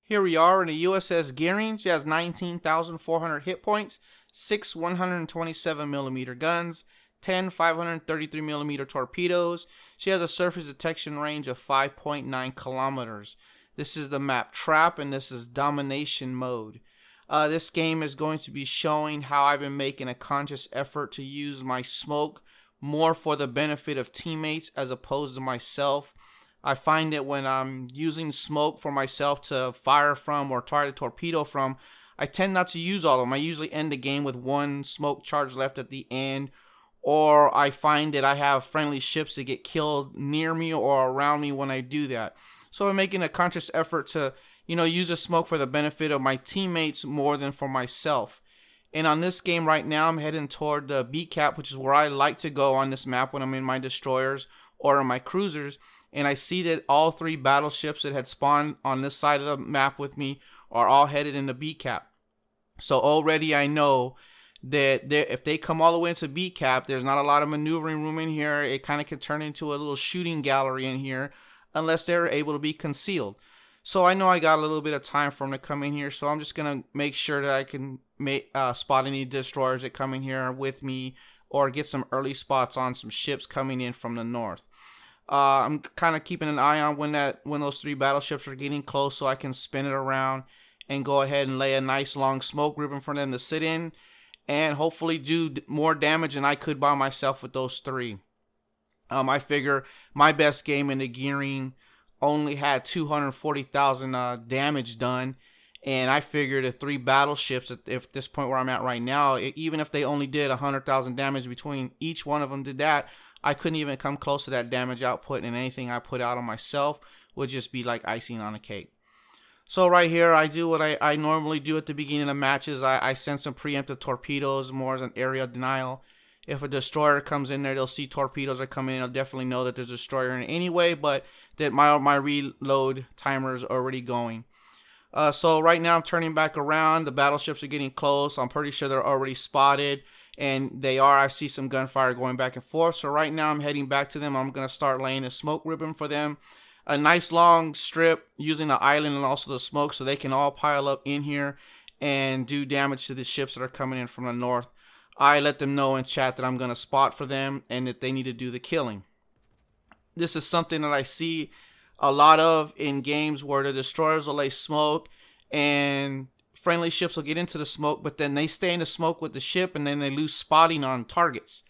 Here we are in the USS Gearing. She has 19,400 hit points, 6 127mm guns, 10 533mm torpedoes. She has a surface detection range of 5.9 kilometers. This is the map Trap, and this is Domination mode. This game is going to be showing how I've been making a conscious effort to use my smoke more for the benefit of teammates as opposed to myself. I find that when I'm using smoke for myself to fire from or try to torpedo from, I tend not to use all of them. I usually end the game with one smoke charge left at the end, or I find that I have friendly ships that get killed near me or around me when I do that. So I'm making a conscious effort to, use a smoke for the benefit of my teammates more than for myself. And on this game right now, I'm heading toward the B cap, which is where I like to go on this map when I'm in my destroyers or in my cruisers. And I see that all 3 battleships that had spawned on this side of the map with me are all headed in the B cap. So already I know that if they come all the way into B cap, there's not a lot of maneuvering room in here. It kind of could turn into a little shooting gallery in here unless they're able to be concealed. So I know I got a little bit of time for them to come in here. So I'm just going to make sure that I can spot any destroyers that come in here with me, or get some early spots on some ships coming in from the north. I'm kind of keeping an eye on when those 3 battleships are getting close, so I can spin it around and go ahead and lay a nice long smoke ribbon for them to sit in and hopefully do more damage than I could by myself with those 3. I figure my best game in the Gearing only had 240,000 damage done, and I figured the 3 battleships at this point where I'm at right now, even if they only did 100,000 damage between each one of them did that, I couldn't even come close to that damage output, and anything I put out on myself would just be like icing on a cake. So right here, I do what I normally do at the beginning of matches. I send some preemptive torpedoes more as an area denial. If a destroyer comes in there, they'll see torpedoes that come in. They'll definitely know that there's a destroyer in it anyway, but that my reload timer is already going. So right now I'm turning back around. The battleships are getting close. I'm pretty sure they're already spotted. And they are. I see some gunfire going back and forth. So right now I'm heading back to them. I'm going to start laying a smoke ribbon for them. A nice long strip using the island and also the smoke so they can all pile up in here and do damage to the ships that are coming in from the north. I let them know in chat that I'm going to spot for them and that they need to do the killing. This is something that I see a lot of in games where the destroyers will lay smoke and friendly ships will get into the smoke, but then they stay in the smoke with the ship and then they lose spotting on targets.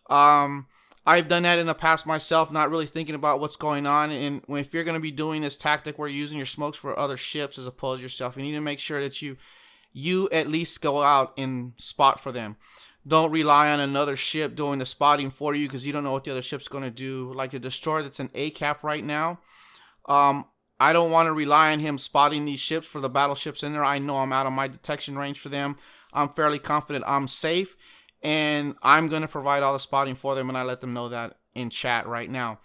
I've done that in the past myself, not really thinking about what's going on. And if you're going to be doing this tactic where you're using your smokes for other ships as opposed to yourself, you need to make sure that you at least go out and spot for them. Don't rely on another ship doing the spotting for you because you don't know what the other ship's going to do. Like the destroyer that's in A cap right now, I don't want to rely on him spotting these ships for the battleships in there. I know I'm out of my detection range for them. I'm fairly confident I'm safe, and I'm going to provide all the spotting for them, and I let them know that in chat right now.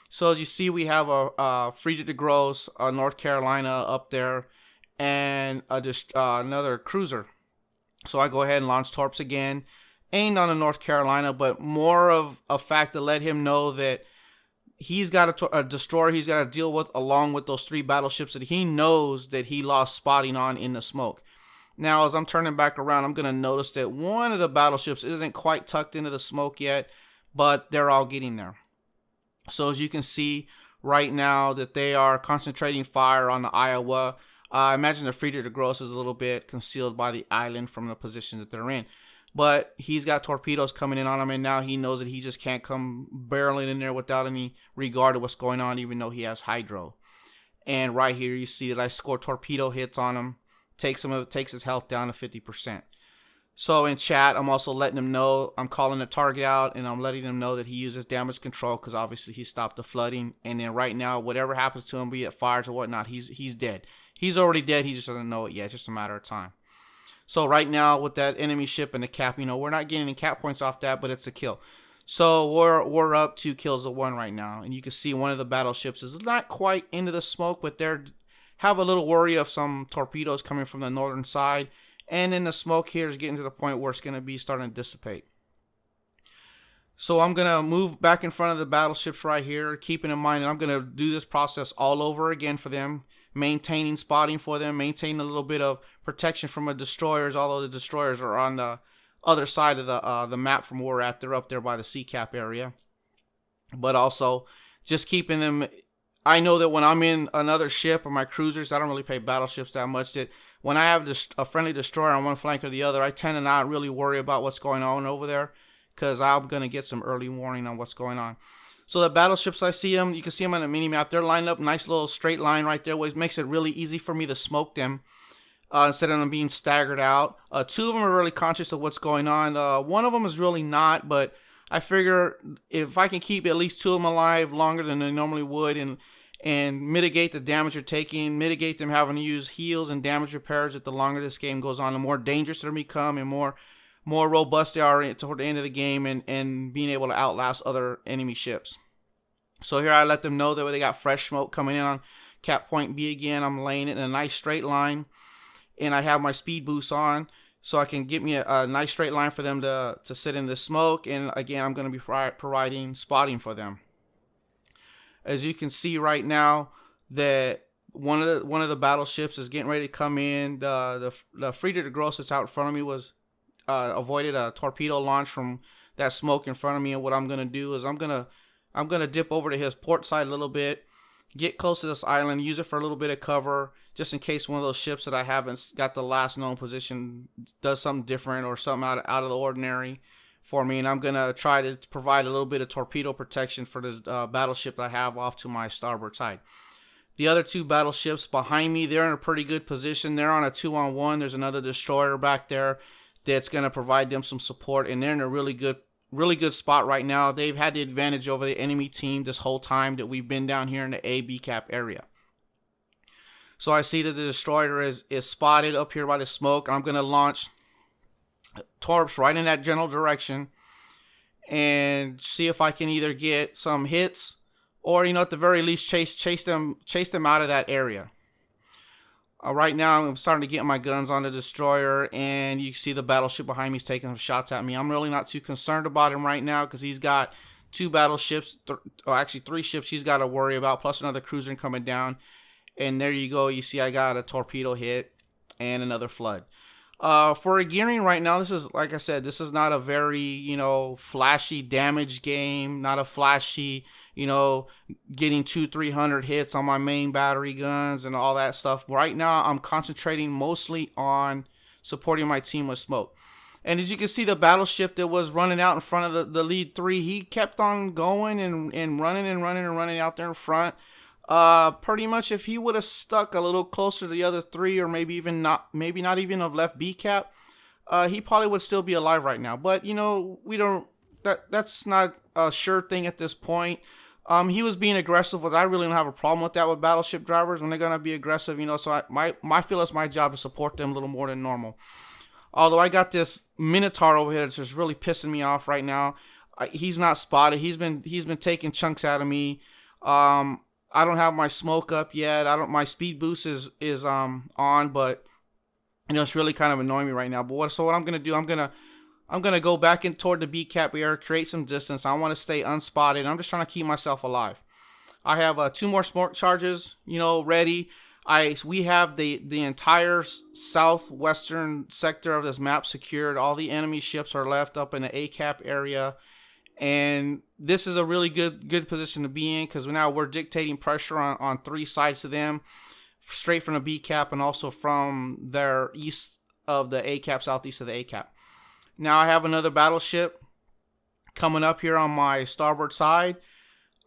So as you see, we have a Frigate de Gros, North Carolina up there, and another cruiser. So I go ahead and launch torps again, aimed on the North Carolina, but more of a fact to let him know that he's got a destroyer he's got to deal with along with those 3 battleships that he knows that he lost spotting on in the smoke. Now, as I'm turning back around, I'm going to notice that one of the battleships isn't quite tucked into the smoke yet, but they're all getting there. So as you can see right now that they are concentrating fire on the Iowa. I imagine the Frigate de Gros is a little bit concealed by the island from the position that they're in. But he's got torpedoes coming in on him, and now he knows that he just can't come barreling in there without any regard to what's going on, even though he has hydro. And right here, you see that I score torpedo hits on him, takes his health down to 50%. So in chat, I'm also letting him know, I'm calling the target out, and I'm letting him know that he uses damage control because obviously he stopped the flooding. And then right now, whatever happens to him, be it fires or whatnot, he's dead. He's already dead. He just doesn't know it yet. It's just a matter of time. So right now with that enemy ship and the cap, we're not getting any cap points off that, but it's a kill. So we're up 2 kills to 1 right now. And you can see one of the battleships is not quite into the smoke, but they have a little worry of some torpedoes coming from the northern side. And then the smoke here is getting to the point where it's going to be starting to dissipate. So I'm going to move back in front of the battleships right here, keeping in mind that I'm going to do this process all over again for them. maintaining spotting for them, maintaining a little bit of protection from the destroyers, although the destroyers are on the other side of the map from where we're at. They're up there by the sea cap area. But also just keeping them. I know that when I'm in another ship or my cruisers, I don't really play battleships that much, that when I have a friendly destroyer on one flank or the other, I tend to not really worry about what's going on over there, because I'm going to get some early warning on what's going on. So the battleships, I see them. You can see them on the mini-map. They're lined up, nice little straight line right there, which makes it really easy for me to smoke them instead of them being staggered out. Two of them are really conscious of what's going on. One of them is really not, but I figure if I can keep at least two of them alive longer than they normally would, and mitigate the damage they're taking, mitigate them having to use heals and damage repairs, that the longer this game goes on, the more dangerous they become and more robust they are toward the end of the game, and being able to outlast other enemy ships. So here I let them know that they got fresh smoke coming in on cap point B again. I'm laying it in a nice straight line, and I have my speed boost on, so I can get me a nice straight line for them to sit in the smoke. And again, I'm going to be providing spotting for them. As you can see right now, that one of the battleships is getting ready to come in. The Frieder de Gross that's out in front of me was avoided a torpedo launch from that smoke in front of me. And what I'm gonna do is I'm gonna dip over to his port side a little bit, get close to this island, use it for a little bit of cover, just in case one of those ships that I haven't got the last known position does something different or something out of the ordinary for me. And I'm gonna try to provide a little bit of torpedo protection for this battleship that I have off to my starboard side. The other two battleships behind me, they're in a pretty good position. They're on a 2-on-1. There's another destroyer back there that's going to provide them some support, and they're in a really good spot right now. They've had the advantage over the enemy team this whole time that we've been down here in the A-B cap area. So I see that the destroyer is spotted up here by the smoke. I'm going to launch torps right in that general direction and see if I can either get some hits, or, at the very least chase them out of that area. Right now, I'm starting to get my guns on the destroyer, and you can see the battleship behind me is taking some shots at me. I'm really not too concerned about him right now, because he's got two battleships, actually 3 ships he's got to worry about, plus another cruiser coming down. And there you go. You see I got a torpedo hit and another flood. For a Gearing right now, this is, like I said, this is not a very, flashy damage game, not a flashy, getting 200-300 hits on my main battery guns and all that stuff. Right now, I'm concentrating mostly on supporting my team with smoke. And as you can see, the battleship that was running out in front of the lead 3, he kept on going and running out there in front. Pretty much if he would have stuck a little closer to the other 3, or maybe not even have left B cap, he probably would still be alive right now. But that's not a sure thing at this point. He was being aggressive, which I really don't have a problem with that with battleship drivers when they're gonna be aggressive, so I feel it's my job to support them a little more than normal. Although I got this Minotaur over here that's just really pissing me off right now. He's not spotted. He's been taking chunks out of me. I don't have my smoke up yet. My speed boost is on, but it's really kind of annoying me right now. But what I'm gonna do? I'm gonna go back in toward the B cap area, create some distance. I want to stay unspotted. I'm just trying to keep myself alive. I have 2 more smoke charges, ready. We have the entire southwestern sector of this map secured. All the enemy ships are left up in the A cap area. And this is a really good position to be in, because now we're dictating pressure on 3 sides to them, straight from the B cap and also from their east of the A cap, southeast of the A cap. Now I have another battleship coming up here on my starboard side.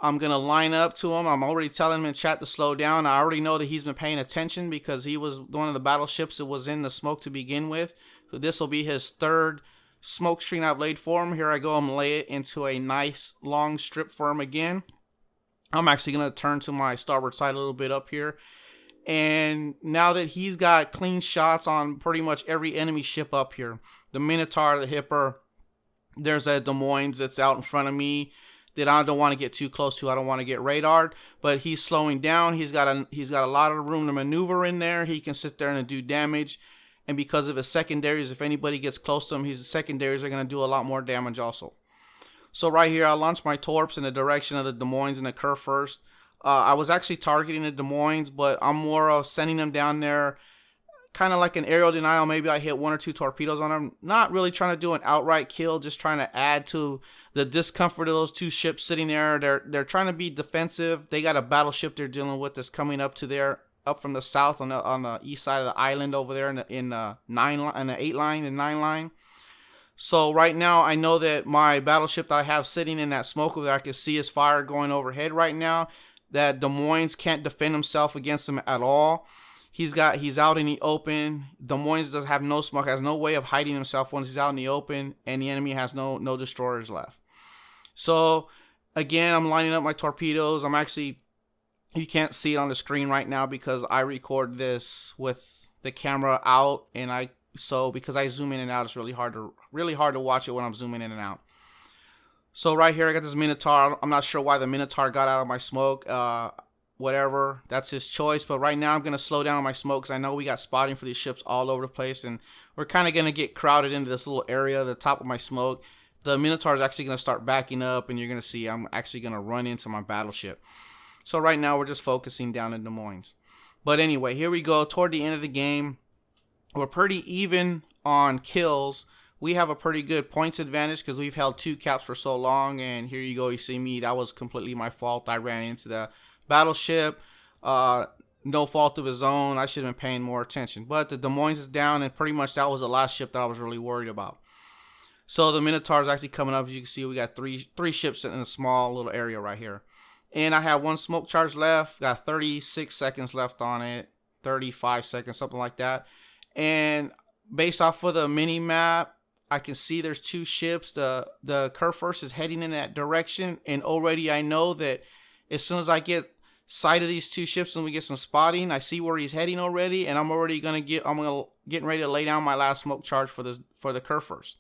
I'm going to line up to him. I'm already telling him in chat to slow down. I already know that he's been paying attention, because he was one of the battleships that was in the smoke to begin with. So this will be his 3rd smoke screen I've laid for him. Here I go. I'm going to lay it into a nice long strip for him again. I'm actually going to turn to my starboard side a little bit up here. And now that he's got clean shots on pretty much every enemy ship up here, the Minotaur, the Hipper, there's a Des Moines that's out in front of me that I don't want to get too close to. I don't want to get radared, but he's slowing down. He's got a lot of room to maneuver in there. He can sit there and do damage. And because of his secondaries, if anybody gets close to him, his secondaries are going to do a lot more damage also. So right here, I'll launch my torps in the direction of the Des Moines and the Kerr first. I was actually targeting the Des Moines, but I'm more of sending them down there kind of like an aerial denial. Maybe I hit 1 or 2 torpedoes on them. Not really trying to do an outright kill, just trying to add to the discomfort of those 2 ships sitting there. They're trying to be defensive. They got a battleship they're dealing with that's coming up to there, up from the south on the east side of the island over there in the 8 line and 9 line. So right now I know that my battleship that I have sitting in that smoke over there, I can see his fire going overhead right now. That Des Moines can't defend himself against him at all. He's out in the open. Des Moines does have no smoke, has no way of hiding himself once he's out in the open, and the enemy has no destroyers left. So again, I'm lining up my torpedoes. I'm actually, you can't see it on the screen right now because I record this with the camera out, and because I zoom in and out, it's really hard to watch it when I'm zooming in and out. So right here I got this Minotaur. I'm not sure why the Minotaur got out of my smoke. Whatever, that's his choice. But right now I'm going to slow down on my smoke because I know we got spotting for these ships all over the place, and we're kind of going to get crowded into this little area, the top of my smoke. The Minotaur is actually going to start backing up, and you're going to see I'm actually going to run into my battleship. So right now we're just focusing down in Des Moines. But anyway, here we go. Toward the end of the game, we're pretty even on kills. We have a pretty good points advantage because we've held 2 caps for so long. And here you go. You see me. That was completely my fault. I ran into the battleship. No fault of his own. I should have been paying more attention. But the Des Moines is down, and pretty much that was the last ship that I was really worried about. So the Minotaur is actually coming up. As you can see, we got three ships in a small little area right here. And I have 1 smoke charge left. Got 36 seconds left on it. 35 seconds, something like that. And based off of the mini map, I can see there's 2 ships. The Curve First is heading in that direction, and already I know that as soon as I get sight of these 2 ships and we get some spotting, I see where he's heading already, and I'm getting ready to lay down my last smoke charge for the Curve First.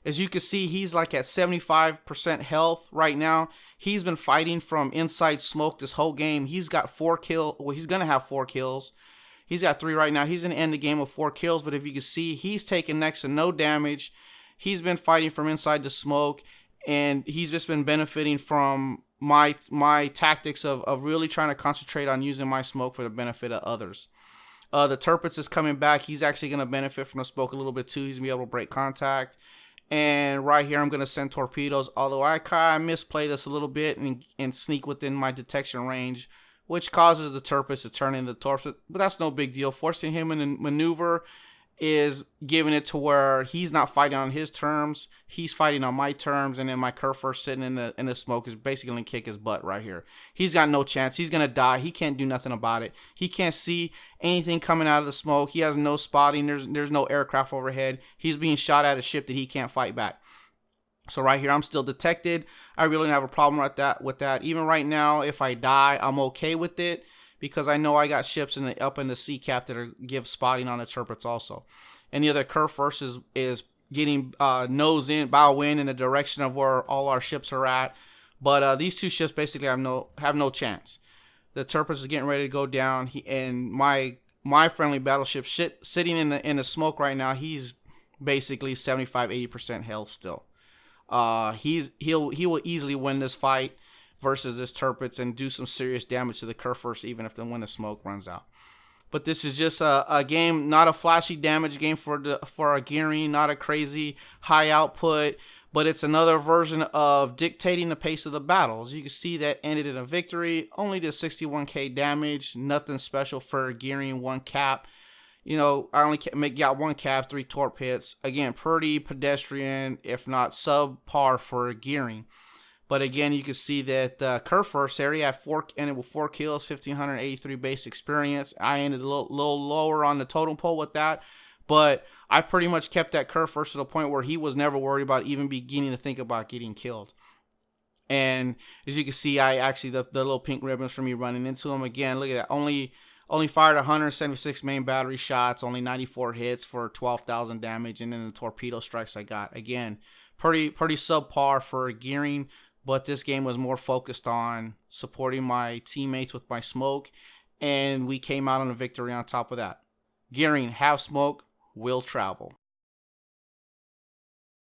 As you can see, he's like at 75% health right now. He's been fighting from inside smoke this whole game. He's got 4 kills. Well, he's gonna have 4 kills. He's got 3 right now. He's going to end the game with 4 kills. But if you can see, he's taking next to no damage. He's been fighting from inside the smoke. And he's just been benefiting from my tactics of really trying to concentrate on using my smoke for the benefit of others. The Tirpitz is coming back. He's actually going to benefit from the smoke a little bit too. He's going to be able to break contact. And right here, I'm going to send torpedoes. Although I kind of misplay this a little bit and sneak within my detection range, which causes the Tirpitz to turn into torps. But that's no big deal. Forcing him in a maneuver is giving it to where he's not fighting on his terms. He's fighting on my terms. And then my Curve First sitting in the smoke is basically going to kick his butt right here. He's got no chance. He's going to die. He can't do nothing about it. He can't see anything coming out of the smoke. He has no spotting. There's no aircraft overhead. He's being shot at a ship that he can't fight back. So right here, I'm still detected. I really don't have a problem with that. Even right now, if I die, I'm okay with it because I know I got ships up in the sea cap that give spotting on the Tirpitz also. And the other Curve First is getting bow in the direction of where all our ships are at. But these 2 ships basically have no chance. The Tirpitz is getting ready to go down. And my friendly battleship sitting in the smoke right now. He's basically 75-80% health still. He will easily win this fight versus this Tirpitz and do some serious damage to the Curve First, even if when the smoke runs out. But this is just a game, not a flashy damage game for a Gearing, not a crazy high output, but it's another version of dictating the pace of the battle. As you can see, that ended in a victory. Only did 61k damage, nothing special for Gearing, 1 cap. You know, I only got 1 cap, 3 torp hits. Again, pretty pedestrian, if not subpar for Gearing. But again, you can see that the Curve First area had ended with 4 kills, 1,583 base experience. I ended a little lower on the totem pole with that. But I pretty much kept that Curve First to the point where he was never worried about even beginning to think about getting killed. And as you can see, I actually, the little pink ribbons for me running into him. Again, look at that. Only fired 176 main battery shots, only 94 hits for 12,000 damage, and then the torpedo strikes I got. Again, pretty subpar for Gearing, but this game was more focused on supporting my teammates with my smoke, and we came out on a victory on top of that. Gearing, have smoke, will travel.